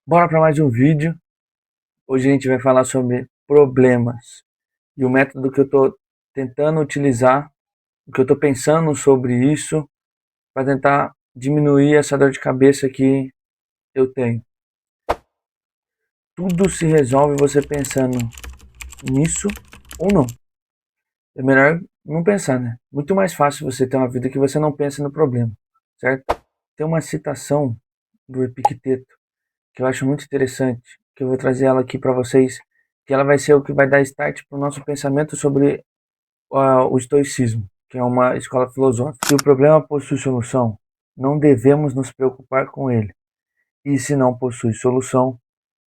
Bora para mais um vídeo. Hoje a gente vai falar sobre problemas e o método que eu estou tentando utilizar, o que eu estou pensando sobre isso para tentar diminuir essa dor de cabeça que eu tenho. Tudo se resolve você pensando nisso ou não. É melhor não pensar, né? Muito mais fácil você ter uma vida que você não pensa no problema, certo? Tem uma citação do Epicteto que eu acho muito interessante, que eu vou trazer ela aqui para vocês, que ela vai ser o que vai dar start para o nosso pensamento sobre o estoicismo, que é uma escola filosófica. Se o problema possui solução, não devemos nos preocupar com ele. E se não possui solução,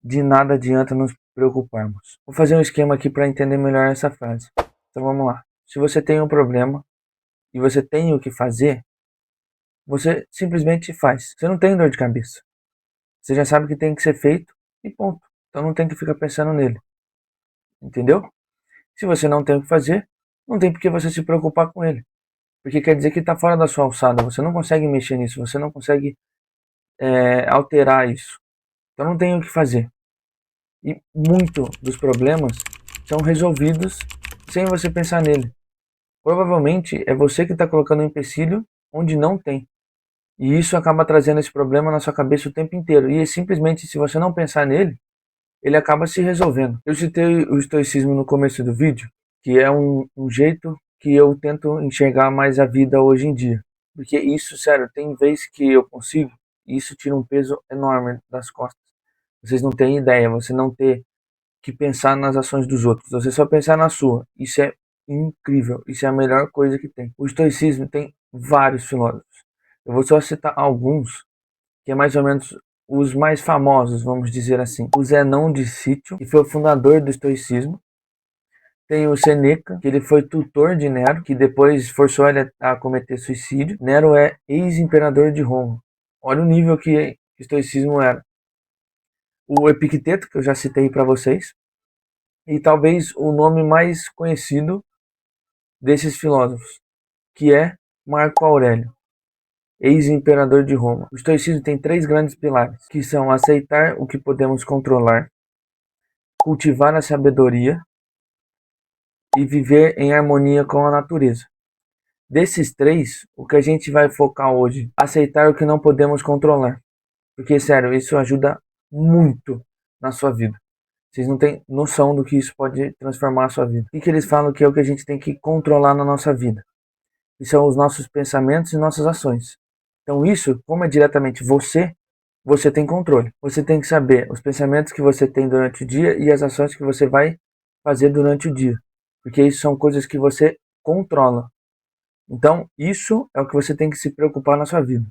de nada adianta nos preocuparmos. Vou fazer um esquema aqui para entender melhor essa frase. Então vamos lá. Se você tem um problema e você tem o que fazer, você simplesmente faz. Você não tem dor de cabeça. Você já sabe que tem que ser feito e ponto. Então não tem que ficar pensando nele. Entendeu? Se você não tem o que fazer, não tem por que você se preocupar com ele. Porque quer dizer que está fora da sua alçada. Você não consegue mexer nisso. Você não consegue alterar isso. Então não tem o que fazer. E muito dos problemas são resolvidos sem você pensar nele. Provavelmente é você que está colocando um empecilho onde não tem. E isso acaba trazendo esse problema na sua cabeça o tempo inteiro. E simplesmente, se você não pensar nele, ele acaba se resolvendo. Eu citei o estoicismo no começo do vídeo, que é um jeito que eu tento enxergar mais a vida hoje em dia. Porque isso, sério, tem vez que eu consigo, e isso tira um peso enorme das costas. Vocês não têm ideia, você não ter que pensar nas ações dos outros, você só pensar na sua. Isso é incrível, isso é a melhor coisa que tem. O estoicismo tem vários filósofos. Eu vou só citar alguns, que é mais ou menos os mais famosos, vamos dizer assim. O Zenão de Sítio, que foi o fundador do estoicismo. Tem o Seneca, que ele foi tutor de Nero, que depois forçou ele a cometer suicídio. Nero é ex-imperador de Roma. Olha o nível que o estoicismo era. O Epicteto, que eu já citei para vocês. E talvez o nome mais conhecido desses filósofos, que é Marco Aurélio, ex-imperador de Roma. O estoicismo tem três grandes pilares, que são aceitar o que podemos controlar, cultivar a sabedoria e viver em harmonia com a natureza. Desses três, o que a gente vai focar hoje, aceitar o que não podemos controlar. Porque, sério, isso ajuda muito na sua vida. Vocês não têm noção do que isso pode transformar a sua vida. O que eles falam que é o que a gente tem que controlar na nossa vida? Que são os nossos pensamentos e nossas ações. Então isso, como é diretamente você, você tem controle. Você tem que saber os pensamentos que você tem durante o dia e as ações que você vai fazer durante o dia. Porque isso são coisas que você controla. Então, isso é o que você tem que se preocupar na sua vida,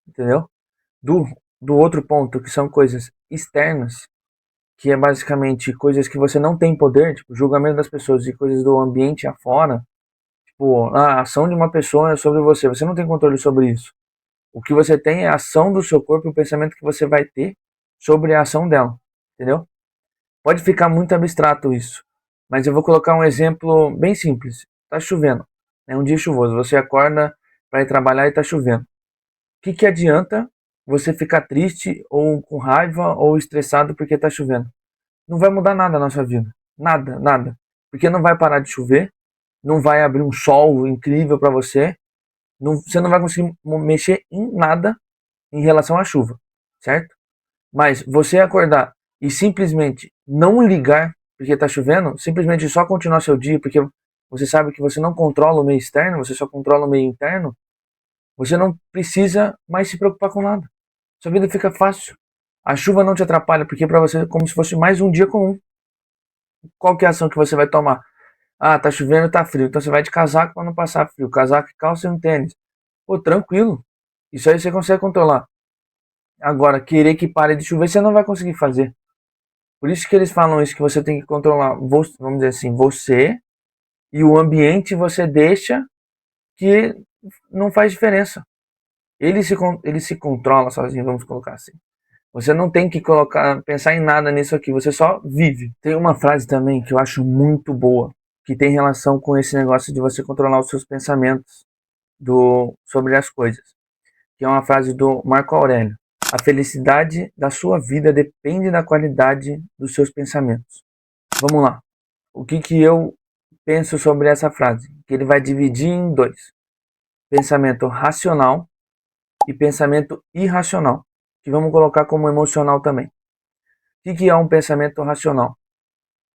entendeu? Do, do outro ponto, que são coisas externas, que é basicamente coisas que você não tem poder, tipo, julgamento das pessoas e coisas do ambiente afora, tipo, a ação de uma pessoa é sobre você, você não tem controle sobre isso. O que você tem é a ação do seu corpo e o pensamento que você vai ter sobre a ação dela, entendeu? Pode ficar muito abstrato isso, mas eu vou colocar um exemplo bem simples. Tá chovendo, é um dia chuvoso, você acorda para ir trabalhar e tá chovendo. O que adianta você ficar triste ou com raiva ou estressado porque tá chovendo? Não vai mudar nada na sua vida, nada, nada, porque não vai parar de chover, não vai abrir um sol incrível para você, você não vai conseguir mexer em nada em relação à chuva, certo? Mas você acordar e simplesmente não ligar porque está chovendo, simplesmente só continuar seu dia porque você sabe que você não controla o meio externo, você só controla o meio interno, você não precisa mais se preocupar com nada. Sua vida fica fácil. A chuva não te atrapalha porque para você é como se fosse mais um dia comum. Qual que é a ação que você vai tomar? Ah, tá chovendo, tá frio, então você vai de casaco para não passar frio, casaco, calça e um tênis. Pô, tranquilo. Isso aí você consegue controlar. Agora, querer que pare de chover, você não vai conseguir fazer. Por isso que eles falam isso, que você tem que controlar, vamos dizer assim, você e o ambiente você deixa que não faz diferença. Ele se controla sozinho, vamos colocar assim. Você não tem que pensar em nada nisso aqui, você só vive. Tem uma frase também que eu acho muito boa, que tem relação com esse negócio de você controlar os seus pensamentos sobre as coisas. Que é uma frase do Marco Aurélio. A felicidade da sua vida depende da qualidade dos seus pensamentos. Vamos lá. O que eu penso sobre essa frase? Que ele vai dividir em dois: pensamento racional e pensamento irracional, que vamos colocar como emocional também. O que é um pensamento racional?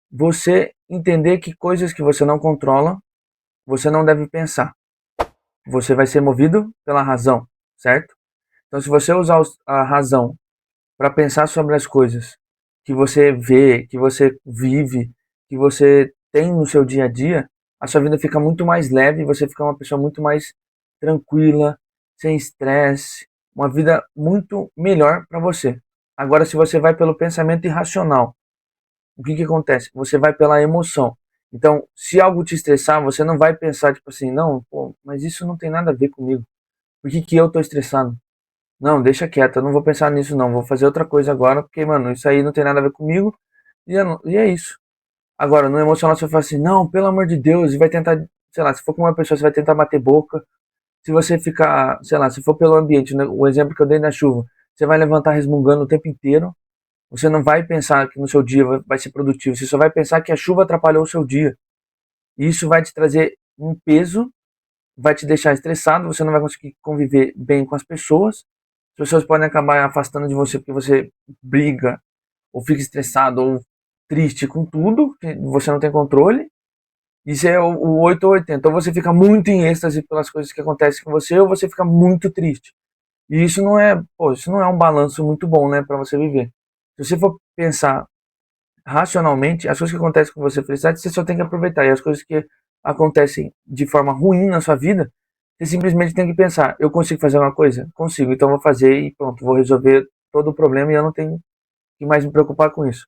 Você entender que coisas que você não controla, você não deve pensar. Você vai ser movido pela razão, certo? Então, se você usar a razão para pensar sobre as coisas que você vê, que você vive, que você tem no seu dia a dia, a sua vida fica muito mais leve, você fica uma pessoa muito mais tranquila, sem estresse, uma vida muito melhor para você. Agora, se você vai pelo pensamento irracional, o que acontece? Você vai pela emoção. Então, se algo te estressar, você não vai pensar, tipo assim, não, pô, mas isso não tem nada a ver comigo. Por que eu tô estressado? Não, deixa quieto, eu não vou pensar nisso não, vou fazer outra coisa agora, porque, mano, isso aí não tem nada a ver comigo, e é isso. Agora, no emocional você fala assim, não, pelo amor de Deus, e vai tentar, sei lá, se for com uma pessoa, você vai tentar bater boca, se você ficar, sei lá, se for pelo ambiente, né, o exemplo que eu dei na chuva, você vai levantar resmungando o tempo inteiro, você não vai pensar que no seu dia vai ser produtivo, você só vai pensar que a chuva atrapalhou o seu dia. E isso vai te trazer um peso, vai te deixar estressado, você não vai conseguir conviver bem com as pessoas podem acabar afastando de você porque você briga, ou fica estressado, ou triste com tudo, que você não tem controle. Isso é o 8 ou 80. Ou você fica muito em êxtase pelas coisas que acontecem com você, ou você fica muito triste. E isso não é, pô, isso não é um balanço muito bom, né, para você viver. Se você for pensar racionalmente, as coisas que acontecem com você, felicidade, você só tem que aproveitar. E as coisas que acontecem de forma ruim na sua vida, você simplesmente tem que pensar, eu consigo fazer uma coisa? Consigo, então vou fazer e pronto, vou resolver todo o problema e eu não tenho que mais me preocupar com isso.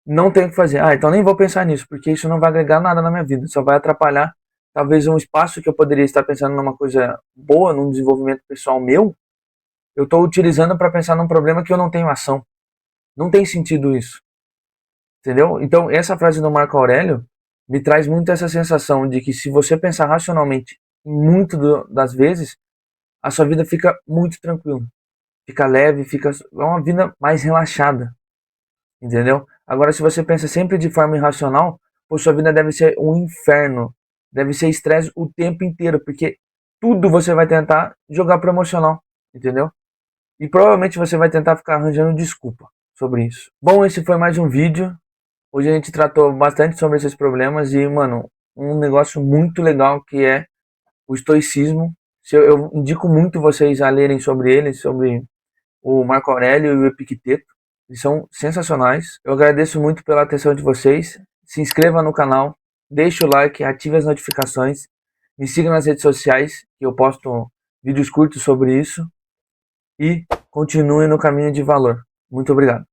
Não tenho que fazer, então nem vou pensar nisso, porque isso não vai agregar nada na minha vida, só vai atrapalhar talvez um espaço que eu poderia estar pensando numa coisa boa, num desenvolvimento pessoal meu, eu estou utilizando para pensar num problema que eu não tenho ação. Não tem sentido isso. Entendeu? Então, essa frase do Marco Aurélio me traz muito essa sensação de que se você pensar racionalmente, muito das vezes, a sua vida fica muito tranquila, fica leve, é uma vida mais relaxada, entendeu? Agora, se você pensa sempre de forma irracional, pô, sua vida deve ser um inferno, deve ser estresse o tempo inteiro, porque tudo você vai tentar jogar pro emocional, entendeu? E provavelmente você vai tentar ficar arranjando desculpa sobre isso. Bom, esse foi mais um vídeo. Hoje a gente tratou bastante sobre esses problemas e, mano, um negócio muito legal que é o estoicismo. Eu indico muito vocês a lerem sobre ele, sobre o Marco Aurélio e o Epicteto. Eles são sensacionais. Eu agradeço muito pela atenção de vocês. Se inscreva no canal, deixe o like, ative as notificações. Me siga nas redes sociais, que eu posto vídeos curtos sobre isso. E continue no caminho de valor. Muito obrigado.